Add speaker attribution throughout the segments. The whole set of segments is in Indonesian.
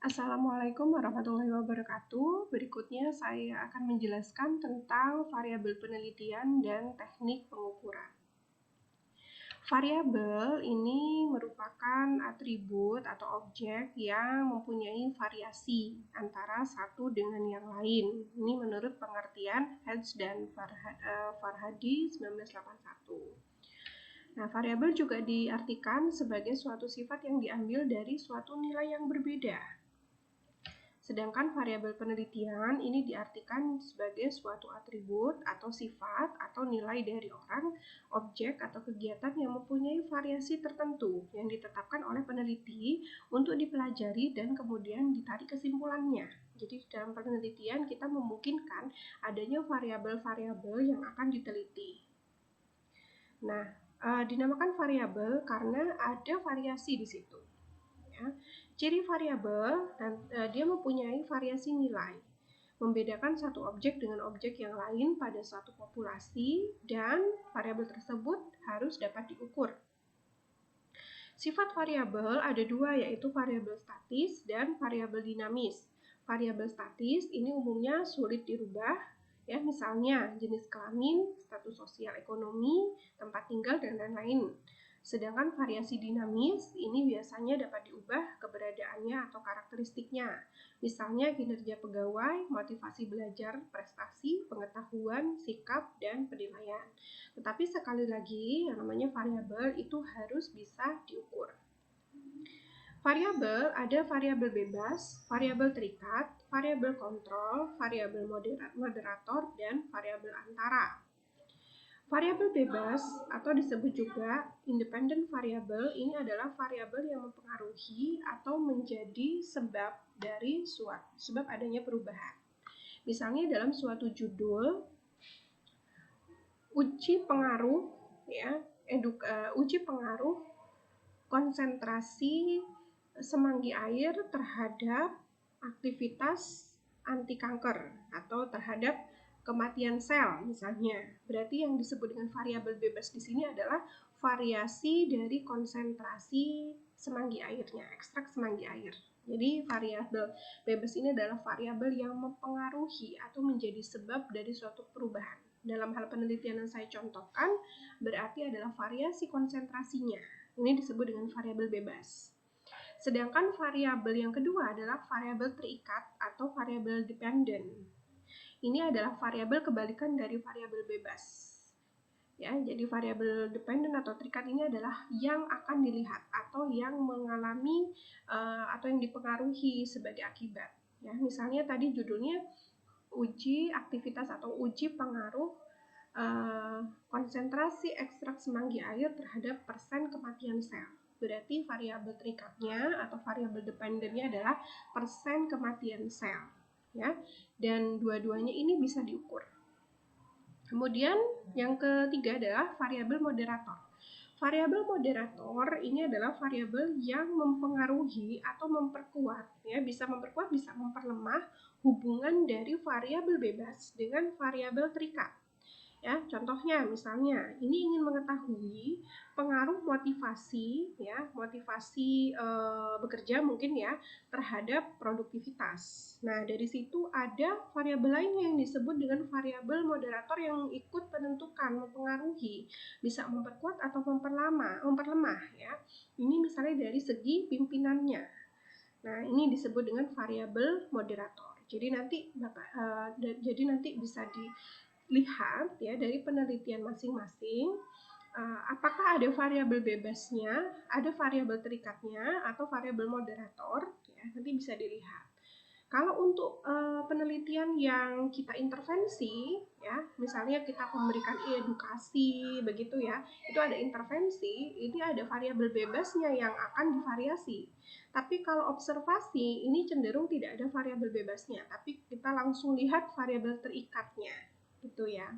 Speaker 1: Assalamualaikum warahmatullahi wabarakatuh. Berikutnya saya akan menjelaskan tentang variabel penelitian dan teknik pengukuran. Variabel ini merupakan atribut atau objek yang mempunyai variasi antara satu dengan yang lain. Ini menurut pengertian Hedge dan Farhadi 1981. Nah, variabel juga diartikan sebagai suatu sifat yang diambil dari suatu nilai yang berbeda. Sedangkan variabel penelitian ini diartikan sebagai suatu atribut atau sifat atau nilai dari orang, objek atau kegiatan yang mempunyai variasi tertentu yang ditetapkan oleh peneliti untuk dipelajari dan kemudian ditarik kesimpulannya. Jadi dalam penelitian kita memungkinkan adanya variabel-variabel yang akan diteliti. Nah, dinamakan variabel karena ada variasi di situ. Ya. Ciri variabel dan dia mempunyai variasi nilai, membedakan satu objek dengan objek yang lain pada suatu populasi, dan variabel tersebut harus dapat diukur. Sifat variabel ada dua, yaitu variabel statis dan variabel dinamis. Variabel statis ini umumnya sulit dirubah, ya, misalnya jenis kelamin, status sosial ekonomi, tempat tinggal, dan lain-lain. Sedangkan variasi dinamis ini biasanya dapat diubah keberadaannya atau karakteristiknya. Misalnya kinerja pegawai, motivasi belajar, prestasi, pengetahuan, sikap, dan penilaian. Tetapi sekali lagi, yang namanya variabel itu harus bisa diukur. Variabel ada variabel bebas, variabel terikat, variabel kontrol, variabel moderator, dan variabel antara. Variabel bebas atau disebut juga independent variable ini adalah variabel yang mempengaruhi atau menjadi sebab dari sebab adanya perubahan. Misalnya dalam suatu judul uji pengaruh, ya, uji pengaruh konsentrasi semanggi air terhadap aktivitas anti kanker atau terhadap kematian sel misalnya. Berarti yang disebut dengan variabel bebas di sini adalah variasi dari konsentrasi semanggi airnya, ekstrak semanggi air. Jadi variabel bebas ini adalah variabel yang mempengaruhi atau menjadi sebab dari suatu perubahan. Dalam hal penelitian yang saya contohkan, berarti adalah variasi konsentrasinya. Ini disebut dengan variabel bebas. Sedangkan variabel yang kedua adalah variabel terikat atau variabel dependent. Ini adalah variabel kebalikan dari variabel bebas. Ya, jadi variabel dependent atau terikat ini adalah yang akan dilihat atau yang mengalami atau yang dipengaruhi sebagai akibat. Ya, misalnya tadi judulnya uji aktivitas atau uji pengaruh konsentrasi ekstrak semanggi air terhadap persen kematian sel. Berarti variabel terikatnya atau variabel dependennya adalah persen kematian sel. Ya, dan dua-duanya ini bisa diukur. Kemudian yang ketiga adalah variabel moderator. Variabel moderator ini adalah variabel yang mempengaruhi atau memperkuat, ya, bisa memperkuat, bisa memperlemah hubungan dari variabel bebas dengan variabel terikat. Ya, contohnya misalnya ini ingin mengetahui pengaruh motivasi, ya, motivasi bekerja mungkin ya terhadap produktivitas. Nah, dari situ ada variabel lain yang disebut dengan variabel moderator yang ikut menentukan, mempengaruhi, bisa memperkuat atau memperlemah ya. Ini misalnya dari segi pimpinannya. Nah, ini disebut dengan variabel moderator. Jadi nanti bisa dilihat ya dari penelitian masing-masing apakah ada variabel bebasnya, ada variabel terikatnya atau variabel moderator, ya, nanti bisa dilihat. Kalau untuk penelitian yang kita intervensi, ya, misalnya kita memberikan edukasi begitu ya, itu ada intervensi, ini ada variabel bebasnya yang akan divariasi. Tapi kalau observasi ini cenderung tidak ada variabel bebasnya, tapi kita langsung lihat variabel terikatnya, gitu ya.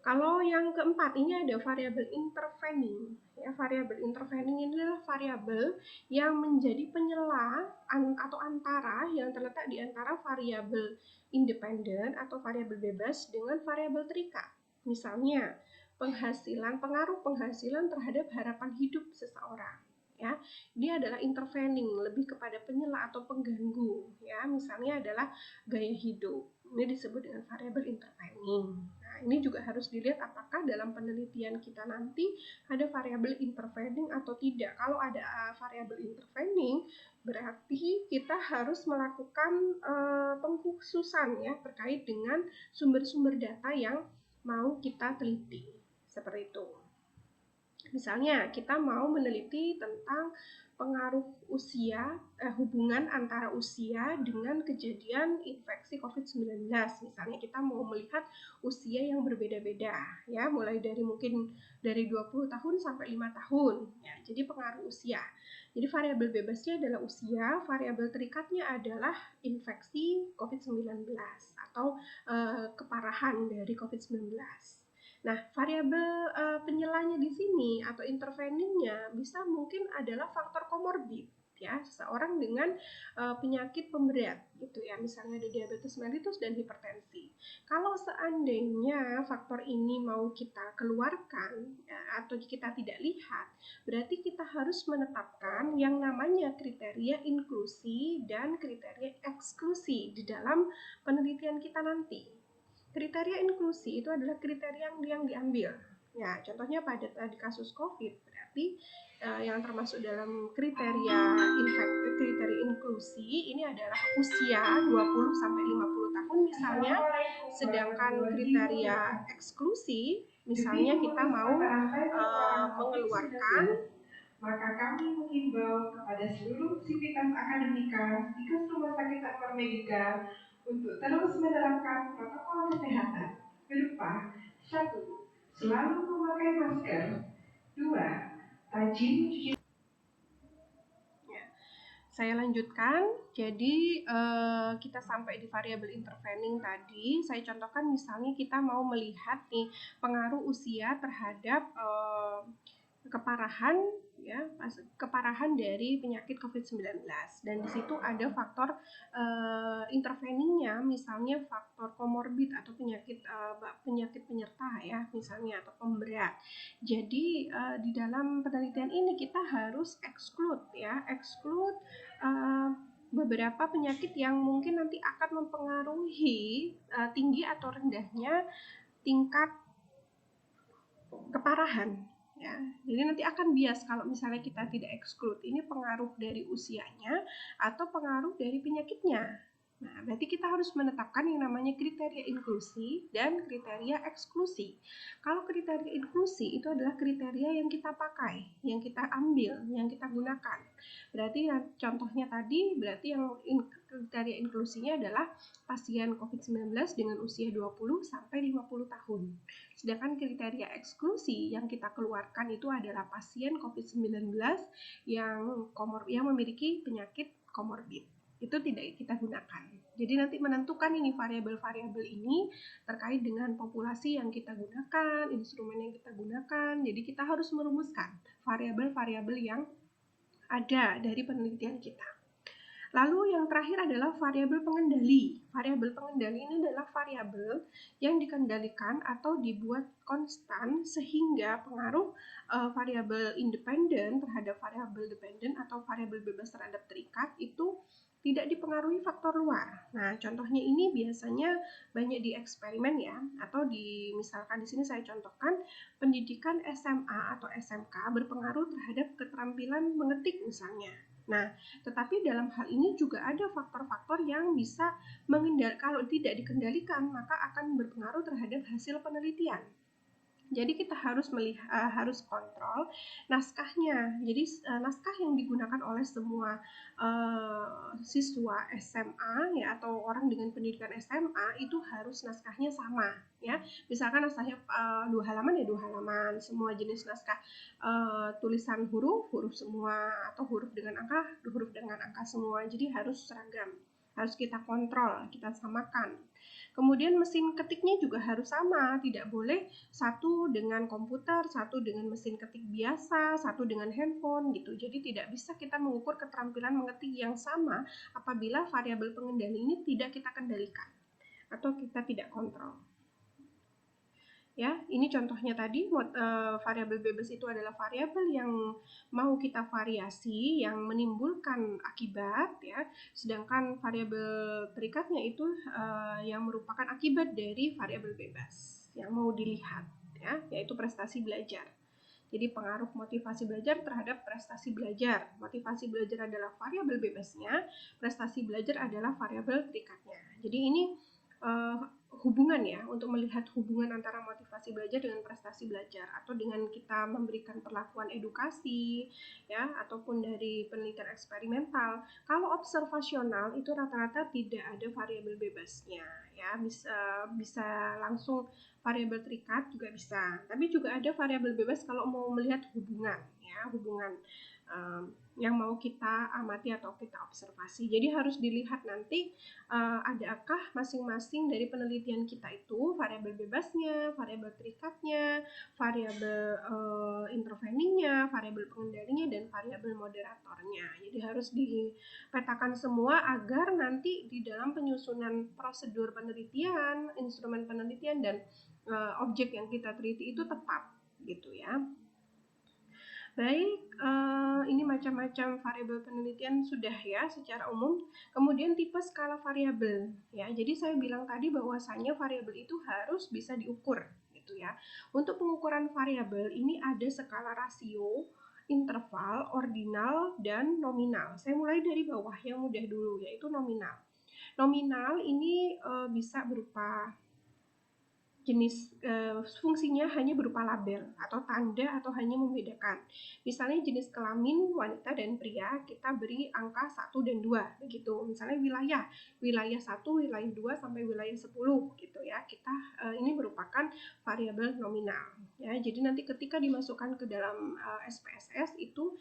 Speaker 1: Kalau yang keempat ini ada variabel intervening. Ya, variabel intervening ini adalah variabel yang menjadi penyela atau antara yang terletak di antara variabel independen atau variabel bebas dengan variabel terikat. Misalnya, pengaruh penghasilan terhadap harapan hidup seseorang. ya. Ini adalah intervening, lebih kepada penyela atau pengganggu, ya. Misalnya adalah gaya hidup. Ini disebut dengan variabel intervening. Nah, ini juga harus dilihat apakah dalam penelitian kita nanti ada variabel intervening atau tidak. Kalau ada variabel intervening, berarti kita harus melakukan pengkhususan ya terkait dengan sumber-sumber data yang mau kita teliti. Seperti itu. Misalnya kita mau meneliti tentang pengaruh usia, hubungan antara usia dengan kejadian infeksi COVID-19. Misalnya kita mau melihat usia yang berbeda-beda, ya, mulai dari mungkin dari 20 tahun sampai 5 tahun. Ya, jadi pengaruh usia. Jadi variabel bebasnya adalah usia, variabel terikatnya adalah infeksi COVID-19 atau keparahan dari COVID-19. Nah, variabel penyelanya di sini atau interveningnya bisa mungkin adalah faktor komorbid, ya, seseorang dengan penyakit pemberat gitu ya, misalnya ada diabetes mellitus dan hipertensi. Kalau seandainya faktor ini mau kita keluarkan ya, atau kita tidak lihat, berarti kita harus menetapkan yang namanya kriteria inklusi dan kriteria eksklusi di dalam penelitian kita nanti. Kriteria inklusi itu adalah kriteria yang diambil. Ya, contohnya pada kasus COVID berarti yang termasuk dalam kriteria inklusi ini adalah usia 20 sampai 50 tahun misalnya, sedangkan kriteria eksklusi misalnya kita mau mengeluarkan, maka kami mengimbau kepada seluruh sivitas akademika di Rumah Sakit Anwar Medica untuk terus menerapkan protokol kesehatan berupa 1. Selalu memakai masker. 2. Rajin mencuci. Ya, saya lanjutkan. Jadi kita sampai di variabel intervening tadi. Saya contohkan misalnya kita mau melihat nih pengaruh usia terhadap keparahan ya, keparahan dari penyakit COVID-19 dan di situ ada faktor interveningnya, misalnya faktor komorbid atau penyakit penyerta ya, misalnya atau pemberat. Jadi di dalam penelitian ini kita harus exclude beberapa penyakit yang mungkin nanti akan mempengaruhi tinggi atau rendahnya tingkat keparahan. Ya, jadi nanti akan bias kalau misalnya kita tidak exclude ini pengaruh dari usianya atau pengaruh dari penyakitnya. Nah, berarti kita harus menetapkan yang namanya kriteria inklusi dan kriteria eksklusi. Kalau kriteria inklusi itu adalah kriteria yang kita pakai, yang kita ambil, yang kita gunakan. Berarti contohnya tadi, berarti yang kriteria inklusinya adalah pasien COVID-19 dengan usia 20 sampai 50 tahun. Sedangkan kriteria eksklusi yang kita keluarkan itu adalah pasien COVID-19 yang memiliki penyakit komorbid. Itu tidak kita gunakan. Jadi nanti menentukan ini variabel-variabel ini terkait dengan populasi yang kita gunakan, instrumen yang kita gunakan. Jadi kita harus merumuskan variabel-variabel yang ada dari penelitian kita. Lalu yang terakhir adalah variabel pengendali. Variabel pengendali ini adalah variabel yang dikendalikan atau dibuat konstan sehingga pengaruh variabel independen terhadap variabel dependen atau variabel bebas terhadap terikat itu tidak dipengaruhi faktor luar. Nah, contohnya ini biasanya banyak di eksperimen ya, atau misalkan di sini saya contohkan pendidikan SMA atau SMK berpengaruh terhadap keterampilan mengetik misalnya. Nah, tetapi dalam hal ini juga ada faktor-faktor yang bisa kalau tidak dikendalikan maka akan berpengaruh terhadap hasil penelitian. Jadi kita harus harus kontrol naskahnya. Jadi naskah yang digunakan oleh semua siswa SMA ya atau orang dengan pendidikan SMA itu harus naskahnya sama ya. Misalkan naskahnya 2 halaman ya 2 halaman. Semua jenis naskah tulisan huruf semua atau huruf dengan angka semua. Jadi harus seragam. Harus kita kontrol, kita samakan. Kemudian mesin ketiknya juga harus sama, tidak boleh satu dengan komputer, satu dengan mesin ketik biasa, satu dengan handphone gitu. Jadi tidak bisa kita mengukur keterampilan mengetik yang sama apabila variabel pengendali ini tidak kita kendalikan atau kita tidak kontrol. Ya, ini contohnya tadi, variabel bebas itu adalah variabel yang mau kita variasi, yang menimbulkan akibat, ya. Sedangkan variabel terikatnya itu yang merupakan akibat dari variabel bebas yang mau dilihat, ya, yaitu prestasi belajar. Jadi pengaruh motivasi belajar terhadap prestasi belajar. Motivasi belajar adalah variabel bebasnya, prestasi belajar adalah variabel terikatnya. Jadi ini hubungan ya, untuk melihat hubungan antara motivasi belajar dengan prestasi belajar, atau dengan kita memberikan perlakuan edukasi ya, ataupun dari penelitian eksperimental. Kalau observasional itu rata-rata tidak ada variabel bebasnya ya, bisa langsung variabel terikat juga bisa, tapi juga ada variabel bebas kalau mau melihat hubungan ya, hubungan yang mau kita amati atau kita observasi. Jadi harus dilihat nanti adakah masing-masing dari penelitian kita itu variabel bebasnya, variabel terikatnya, variabel interveningnya, variabel pengendalinya, dan variabel moderatornya. Jadi harus dipetakan semua agar nanti di dalam penyusunan prosedur penelitian, instrumen penelitian, dan objek yang kita teliti itu tepat gitu ya. Baik, ini macam-macam variabel penelitian sudah ya secara umum. Kemudian tipe skala variabel ya. Jadi saya bilang tadi bahwasanya variabel itu harus bisa diukur gitu ya. Untuk pengukuran variabel ini ada skala rasio, interval, ordinal, dan nominal. Saya mulai dari bawah yang mudah dulu, yaitu nominal. Nominal ini bisa berupa jenis fungsinya hanya berupa label atau tanda atau hanya membedakan. Misalnya jenis kelamin wanita dan pria kita beri angka 1 dan 2 begitu. Misalnya wilayah 1, wilayah 2 sampai wilayah 10 gitu ya. Ini merupakan variabel nominal ya. Jadi nanti ketika dimasukkan ke dalam SPSS itu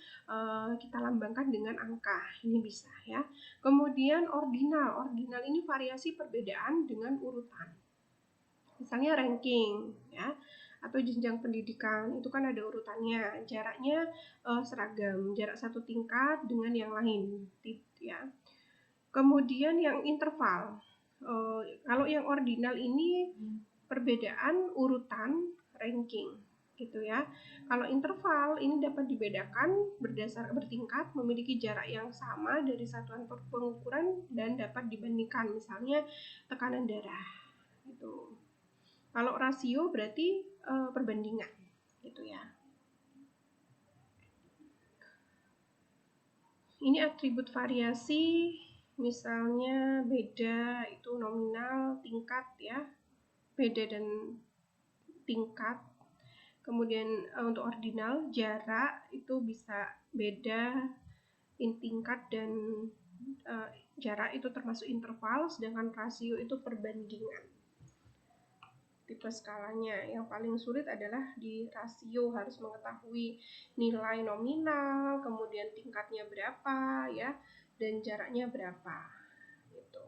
Speaker 1: kita lambangkan dengan angka. Ini bisa ya. Kemudian ordinal. Ordinal ini variasi perbedaan dengan urutan. Misalnya ranking ya, atau jenjang pendidikan itu kan ada urutannya, jaraknya seragam, jarak satu tingkat dengan yang lain ya. Kemudian yang interval, kalau yang ordinal ini perbedaan urutan ranking gitu ya. Kalau interval ini dapat dibedakan bertingkat, memiliki jarak yang sama dari satuan pengukuran dan dapat dibandingkan, misalnya tekanan darah gitu. Kalau rasio berarti perbandingan gitu ya. Ini atribut variasi, misalnya beda itu nominal, tingkat ya, beda dan tingkat. Kemudian untuk ordinal, jarak itu bisa beda, tingkat, dan jarak itu termasuk interval, sedangkan rasio itu perbandingan. Tipe skalanya yang paling sulit adalah di rasio, harus mengetahui nilai nominal, kemudian tingkatnya berapa ya, dan jaraknya berapa gitu.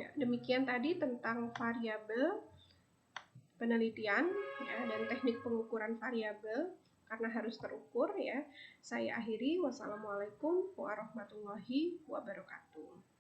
Speaker 1: Ya, demikian tadi tentang variabel penelitian ya, dan teknik pengukuran variabel karena harus terukur ya. Saya akhiri, wassalamualaikum warahmatullahi wabarakatuh.